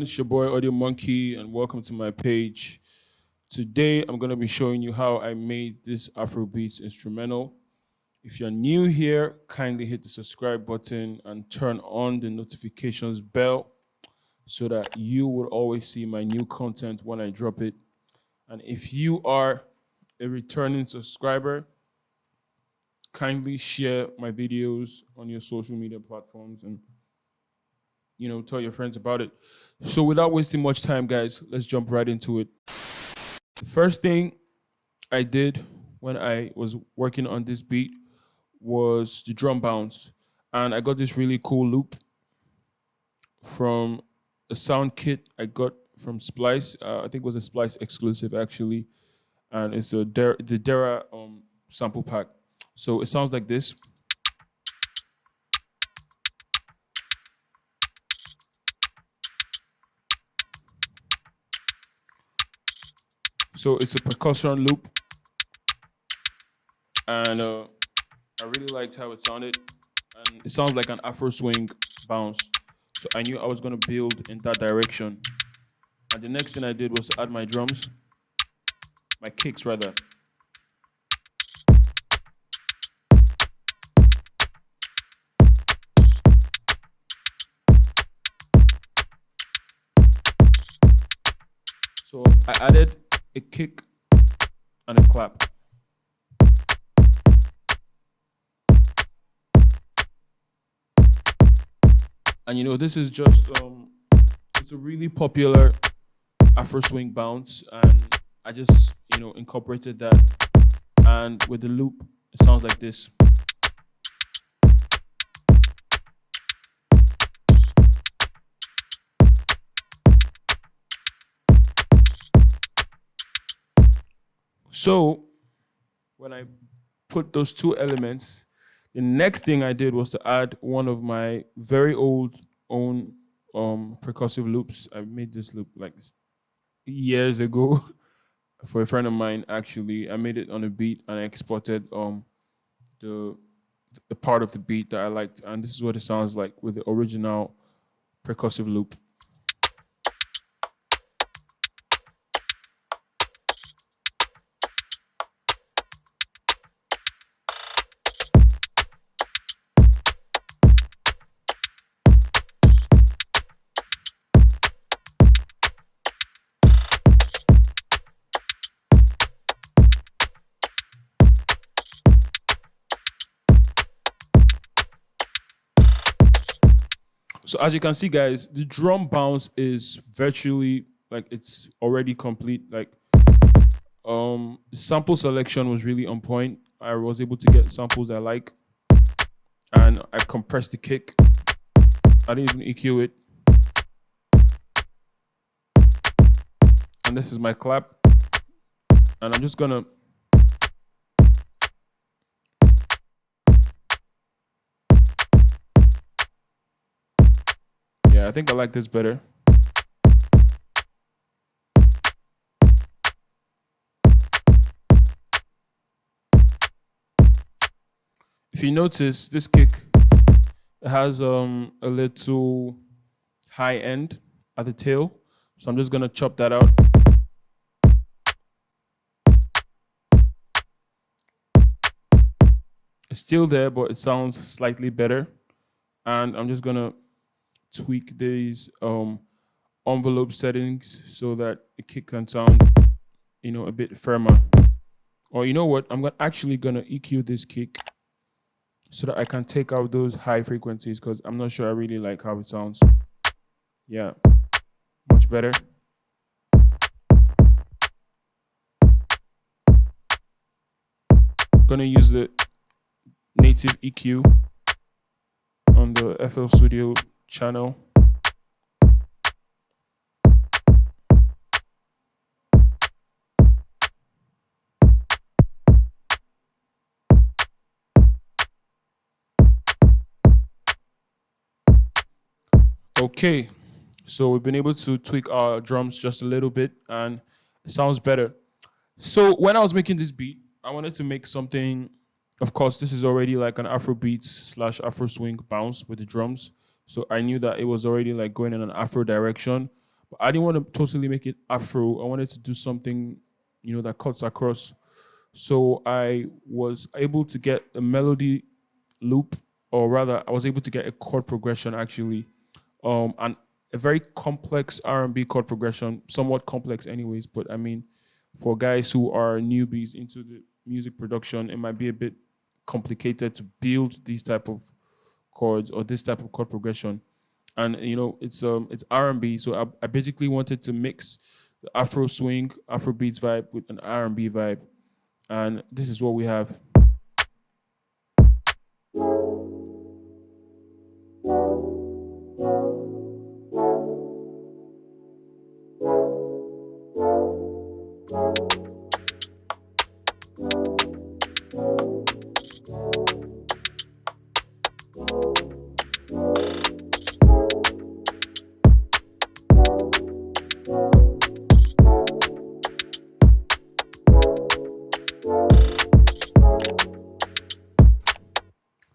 it's your boy Audio Monkey, and welcome to my page. Today, I'm going to be showing you how I made this Afrobeats instrumental. If you're new here, kindly hit the subscribe button and turn on the notifications bell so that you will always see my new content when I drop it. And if you are a returning subscriber, kindly share my videos on your social media platforms and tell your friends about it. So without wasting much time, guys, let's jump right into it. The first thing I did when I was working on this beat was the drum bounce. And I got this really cool loop from a sound kit I got from Splice. I think it was a Splice exclusive actually. And it's the Dera sample pack. So it sounds like this. So it's a percussion loop, and I really liked how it sounded, and it sounds like an Afro swing bounce. So I knew I was gonna build in that direction. And the next thing I did was to add my drums, my kicks rather. So I added a kick and a clap. And this is just it's a really popular Afro swing bounce, and I just incorporated that, and with the loop it sounds like this. So when I put those two elements, the next thing I did was to add one of my very old own percussive loops. I made this loop like years ago for a friend of mine. Actually, I made it on a beat and I exported the part of the beat that I liked, and this is what it sounds like with the original percussive loop. So as you can see, guys, the drum bounce is virtually like it's already complete. Like the sample selection was really on point. I was able to get samples I like, and I compressed the kick. I didn't even EQ it. And this is my clap. And I'm just gonna I think I like this better. If you notice, this kick has a little high end at the tail. So I'm just gonna chop that out. It's still there, but it sounds slightly better. And I'm just gonna tweak these envelope settings so that the kick can sound a bit firmer. Or you know what, I'm actually gonna EQ this kick so that I can take out those high frequencies, because I'm not sure I really like how it sounds. Yeah, much better. Gonna use the native EQ on the FL Studio channel. Okay, so we've been able to tweak our drums just a little bit and it sounds better. So when I was making this beat, I wanted to make something. Of course, this is already like an Afrobeats / Afro swing bounce with the drums. So I knew that it was already like going in an Afro direction, But I didn't want to totally make it Afro. I wanted to do something, that cuts across. So I was able to get a melody loop, or rather, I was able to get a chord progression actually, and a very complex R&B chord progression, somewhat complex, anyways. But I mean, for guys who are newbies into the music production, it might be a bit complicated to build these type of chords or this type of chord progression. And it's R&B, so I basically wanted to mix the Afro swing, Afro beats vibe with an R&B vibe, and this is what we have.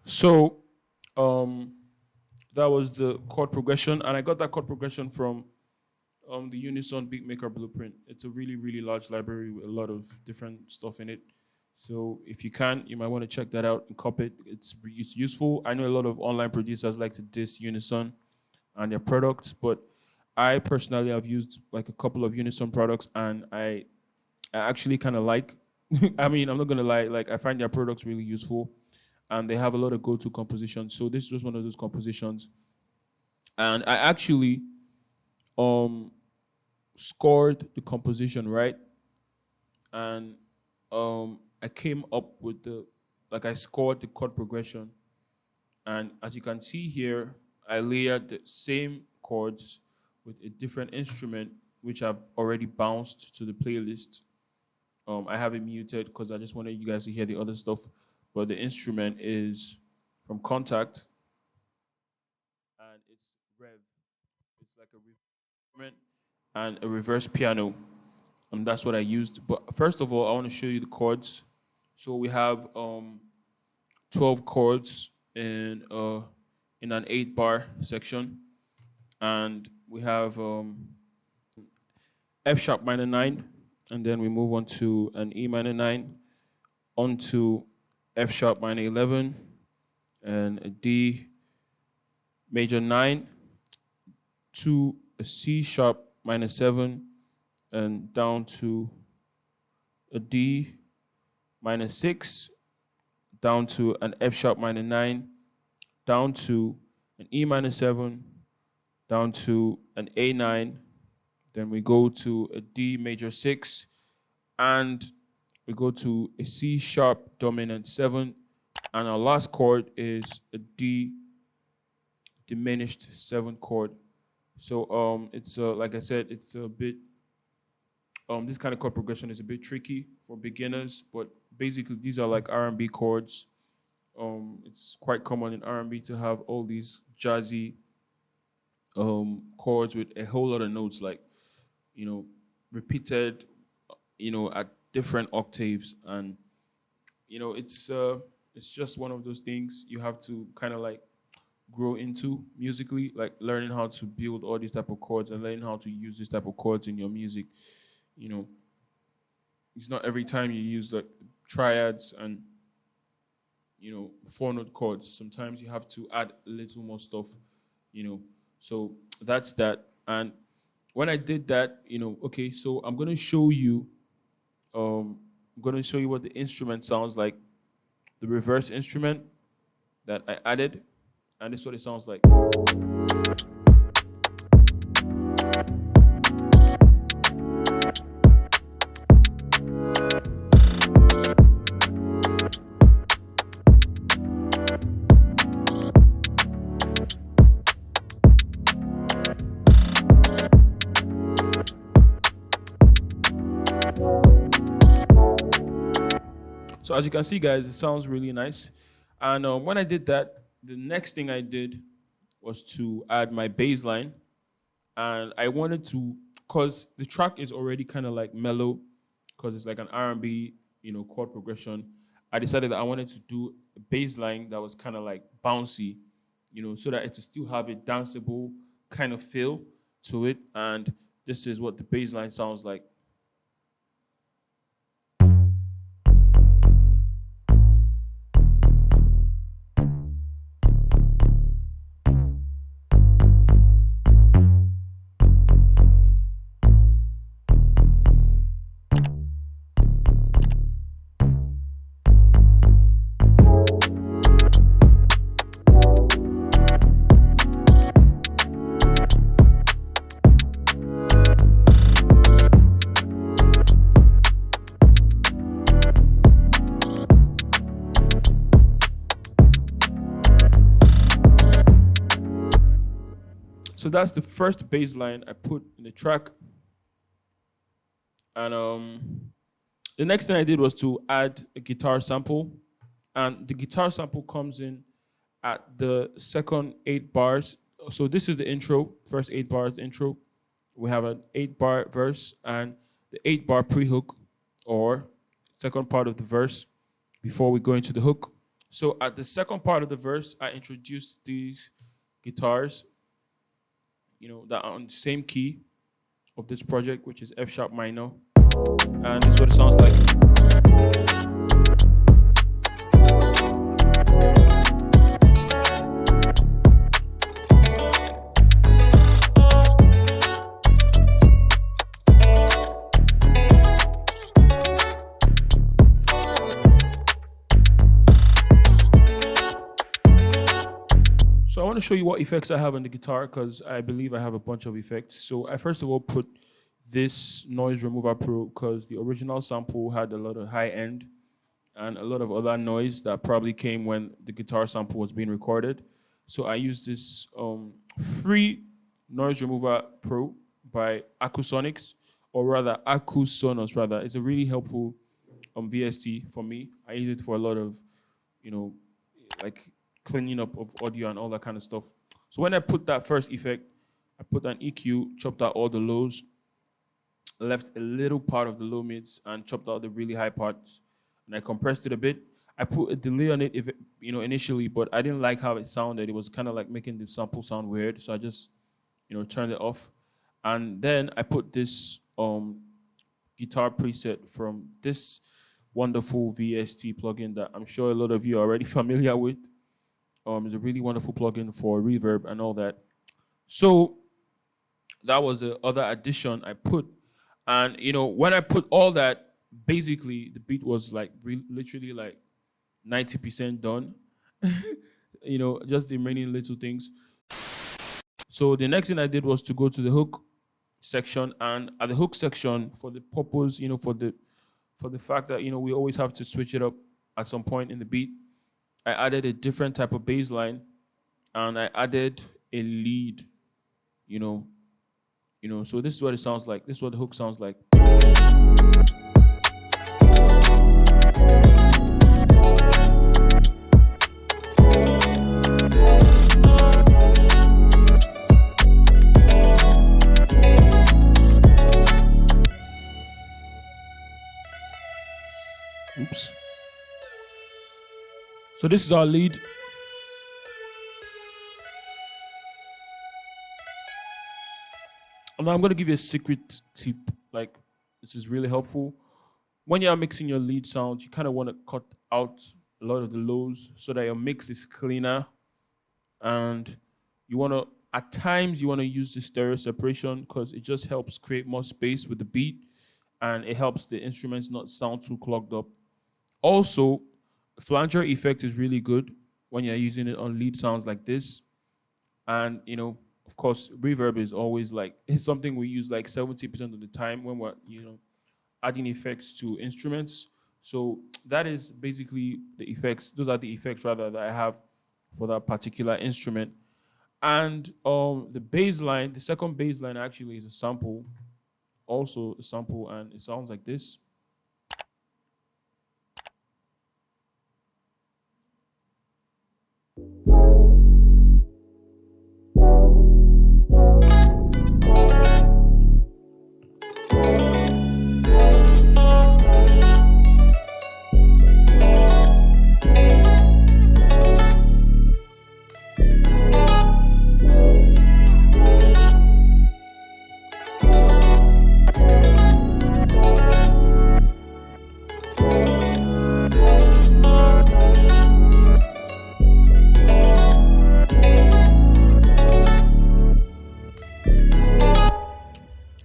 So um, that was the chord progression, and I got that chord progression from the Unison Beatmaker Blueprint. It's a really, really large library with a lot of different stuff in it. So if you can, you might want to check that out and copy it. It's useful. I know a lot of online producers like to diss Unison and their products, but I personally have used like a couple of Unison products, and I actually kind of like. I mean, I'm not gonna lie. Like, I find their products really useful, and they have a lot of go-to compositions. So this was one of those compositions, and I actually um scored the composition, right, and I came up with I scored the chord progression, and as you can see here, I layered the same chords with a different instrument, which I've already bounced to the playlist. I have it muted because I just wanted you guys to hear the other stuff. But the instrument is from Kontakt, and it's Rev. It's like a instrument and a reverse piano. And that's what I used. But first of all, I want to show you the chords. So we have 12 chords in an 8 bar section, and we have F sharp minor 9, and then we move on to an E minor 9, onto F sharp minor 11, and a D major 9, to a C sharp minor 7, and down to a D minor 6, down to an F sharp minor 9, down to an E minor 7, down to an A9, then we go to a D major 6, and we go to a C sharp dominant 7, and our last chord is a D diminished 7 chord. So it's like I said, it's a bit this kind of chord progression is a bit tricky for beginners, but basically these are like R&B chords. It's quite common in R&B to have all these jazzy chords with a whole lot of notes, like you know, repeated, at different octaves, and it's just one of those things you have to kind of like grow into musically, like learning how to build all these type of chords and learning how to use this type of chords in your music. You know, it's not every time you use like triads and 4 note chords. Sometimes you have to add a little more stuff. You know, so that's that. And when I did that, okay, so I'm gonna show you what the instrument sounds like, the reverse instrument that I added, and this is what it sounds like. So as you can see, guys, it sounds really nice. And when I did that, the next thing I did was to add my bass line, and I wanted to, cause the track is already kind of like mellow, cause it's like an R&B, chord progression. I decided that I wanted to do a bass line that was kind of like bouncy, so that it would still have a danceable kind of feel to it. And This is what the bass line sounds like. So that's the first bass line I put in the track. And the next thing I did was to add a guitar sample. And the guitar sample comes in at the second 8 bars. So this is the intro, first 8 bars intro. We have an 8 bar verse and the 8 bar pre-hook, or second part of the verse before we go into the hook. So at the second part of the verse, I introduced these guitars, that are on the same key of this project, which is F sharp minor. And this is what it sounds like. So I want to show you what effects I have on the guitar, because I believe I have a bunch of effects. So I first of all put this Noise Remover Pro because the original sample had a lot of high end and a lot of other noise that probably came when the guitar sample was being recorded. So I used this free Noise Remover Pro by Acusonics, or rather Acusonos rather. It's a really helpful VST for me. I use it for a lot of, like cleaning up of audio and all that kind of stuff. So when I put that first effect, I put an EQ, chopped out all the lows, left a little part of the low mids, and chopped out the really high parts. And I compressed it a bit. I put a delay on it, initially, but I didn't like how it sounded. It was kind of like making the sample sound weird, so I just, turned it off. And then I put this guitar preset from this wonderful VST plugin that I'm sure a lot of you are already familiar with. It's a really wonderful plugin for reverb and all that. So that was the other addition I put. And, when I put all that, basically the beat was like literally like 90% done. Just the remaining little things. So the next thing I did was to go to the hook section. And at the hook section, for the purpose, for the fact that, we always have to switch it up at some point in the beat, I added a different type of bass line, and I added a lead, so this is what it sounds like. This is what the hook sounds like. Oops. So this is our lead. And now I'm going to give you a secret tip. Like, this is really helpful. When you're mixing your lead sounds, you kind of want to cut out a lot of the lows so that your mix is cleaner. And you want to, at times, you want to use the stereo separation because it just helps create more space with the beat. And it helps the instruments not sound too clogged up. Also, flanger effect is really good when you're using it on lead sounds like this. And, of course, reverb is always it's something we use like 70% of the time when we're, adding effects to instruments. So that is basically the effects. Those are the effects, rather, that I have for that particular instrument. And the bass line, the second bass line actually is a sample. Also a sample, and it sounds like this.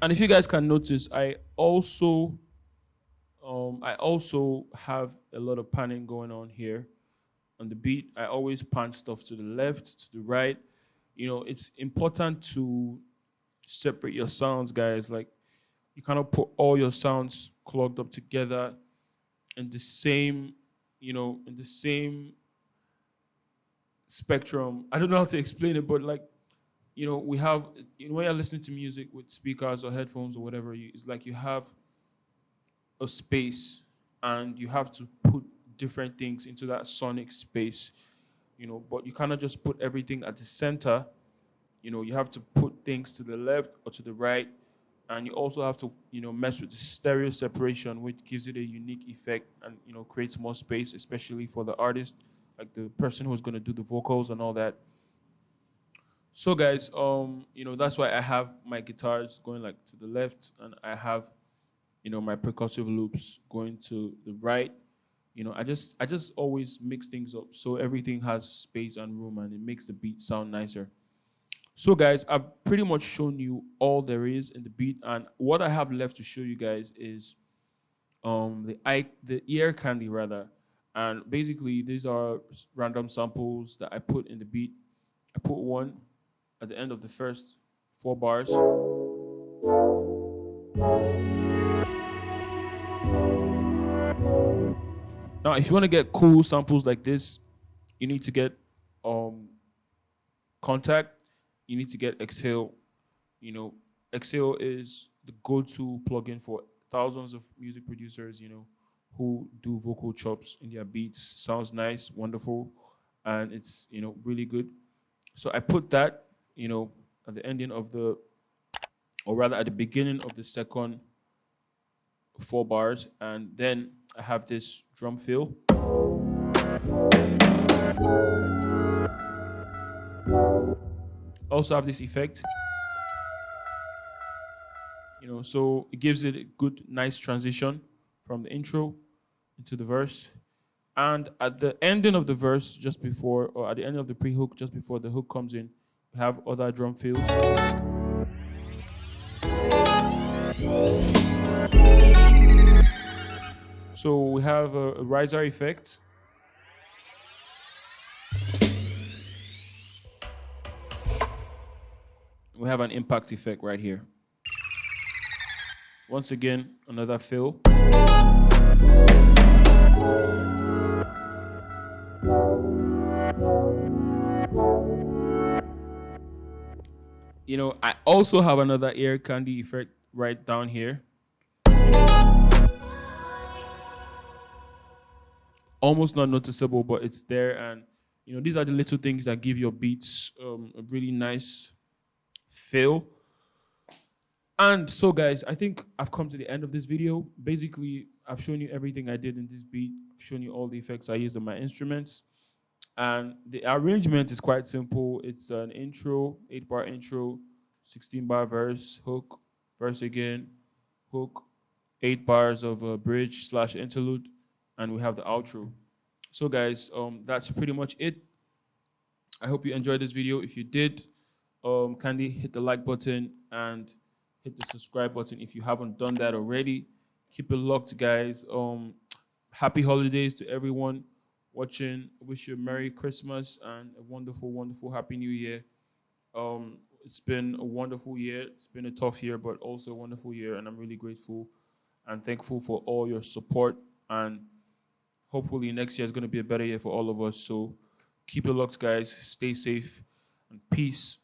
And if you guys can notice, I also have a lot of panning going on here on the beat. I always pan stuff to the left, to the right. It's important to separate your sounds, guys. Like, you cannot put all your sounds clogged up together in the same, in the same spectrum. I don't know how to explain it, but like, we have, when you're listening to music with speakers or headphones or whatever, it's like you have a space and you have to put different things into that sonic space, but you cannot just put everything at the center. You have to put things to the left or to the right, and you also have to mess with the stereo separation, which gives it a unique effect and creates more space, especially for the artist, like the person who's going to do the vocals and all that. So guys, that's why I have my guitars going like to the left, and I have my percussive loops going to the right. I just always mix things up so everything has space and room, and it makes the beat sound nicer. So guys, I've pretty much shown you all there is in the beat, and what I have left to show you guys is the ear candy rather. And basically these are random samples that I put in the beat. I put one at the end of the first 4 bars. Now, if you want to get cool samples like this, you need to get um kontakt. You need to get Exhale. Exhale is the go-to plugin for thousands of music producers, who do vocal chops in their beats. Sounds nice, wonderful, and it's really good. So I put that, at the ending of the, or rather at the beginning of the second 4 bars, and then I have this drum fill. Also have this effect, so it gives it a good, nice transition from the intro into the verse. And at the ending of the verse, just before, or at the end of the pre-hook, just before the hook comes in, we have other drum fills. So we have a riser effect. We have an impact effect right here. Once again, another fill. I also have another ear candy effect right down here. Almost not noticeable, but it's there. And, these are the little things that give your beats a really nice feel. And so, guys, I think I've come to the end of this video. Basically, I've shown you everything I did in this beat. I've shown you all the effects I used on my instruments. And the arrangement is quite simple. It's an intro, 8-bar intro, 16-bar verse, hook, verse again, hook, 8 bars of a bridge / interlude, and we have the outro. So guys, that's pretty much it. I hope you enjoyed this video. If you did, kindly hit the like button and hit the subscribe button if you haven't done that already. Keep it locked, guys. Happy holidays to everyone watching. Wish you a Merry Christmas and a wonderful, wonderful Happy New Year. It's been a wonderful year. It's been a tough year, but also a wonderful year, and I'm really grateful and thankful for all your support. And hopefully next year is going to be a better year for all of us. So keep it locked, guys. Stay safe and peace.